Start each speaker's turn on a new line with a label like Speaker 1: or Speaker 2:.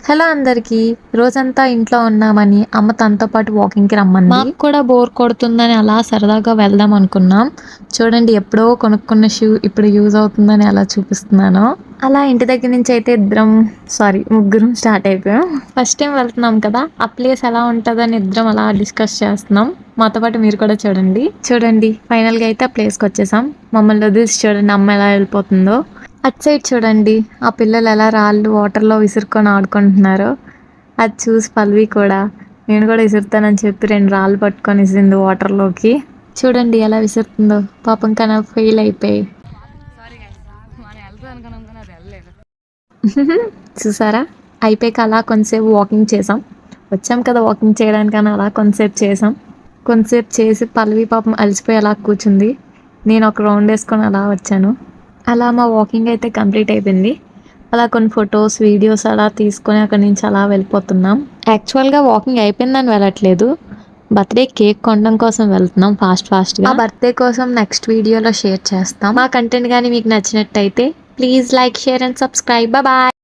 Speaker 1: Hello అందరికి. రోజంతా ఇంట్లో ఉన్నామని అమ్మ తనతో పాటు వాకింగ్కి రమ్మంది. మాకు కూడా బోర్ కొడుతుందని అలా సరదాగా వెళ్దాం అనుకున్నాం. చూడండి, ఎప్పుడో కొనుక్కున్న షూ ఇప్పుడు యూజ్ అవుతుందని అలా చూపిస్తున్నాను. అలా ఇంటి దగ్గర నుంచి అయితే ముగ్గురం స్టార్ట్ అయిపోయాం. ఫస్ట్ టైం వెళ్తున్నాం కదా, ఆ ప్లేస్ ఎలా ఉంటుందని ఇద్దరం అలా డిస్కస్ చేస్తున్నాం. మాతో పాటు మీరు కూడా చూడండి ఫైనల్ గా అయితే ఆ ప్లేస్కి వచ్చేసాం. మమ్మల్ని వదిలేసి చూడండి అమ్మ ఎలా వెళ్ళిపోతుందో. అటు సైడ్ చూడండి, ఆ పిల్లలు ఎలా రాళ్ళు వాటర్లో విసురుకొని ఆడుకుంటున్నారు. అది చూసి పల్వి కూడా నేను కూడా విసురుతానని చెప్పి 2 రాళ్ళు పట్టుకొని విసిరింది వాటర్లోకి. చూడండి ఎలా విసురుతుందో. పాపం కన్నా ఫెయిల్ అయిపోయి. చూసారా, అయిపోయాక అలా కొంతసేపు వాకింగ్ చేసాం. వచ్చాం కదా వాకింగ్ చేయడానికని అలా కొంతసేపు చేసి పల్వి పాపం అలసిపోయి అలా కూర్చుంది. నేను ఒక రౌండ్ వేసుకొని అలా వచ్చాను. అలా మా వాకింగ్ అయితే కంప్లీట్ అయిపోయింది. అలా కొన్ని ఫొటోస్ వీడియోస్ అలా తీసుకొని అక్కడి నుంచి అలా వెళ్ళిపోతున్నాం. యాక్చువల్గా వాకింగ్ అయిపోయిందని వెళ్ళట్లేదు, బర్త్డే కేక్ కొనడం కోసం వెళ్తున్నాం ఫాస్ట్గా. ఆ బర్త్డే కోసం నెక్స్ట్ వీడియోలో షేర్ చేస్తాం. మా కంటెంట్ కానీ మీకు నచ్చినట్టయితే please like, share and subscribe. Bye.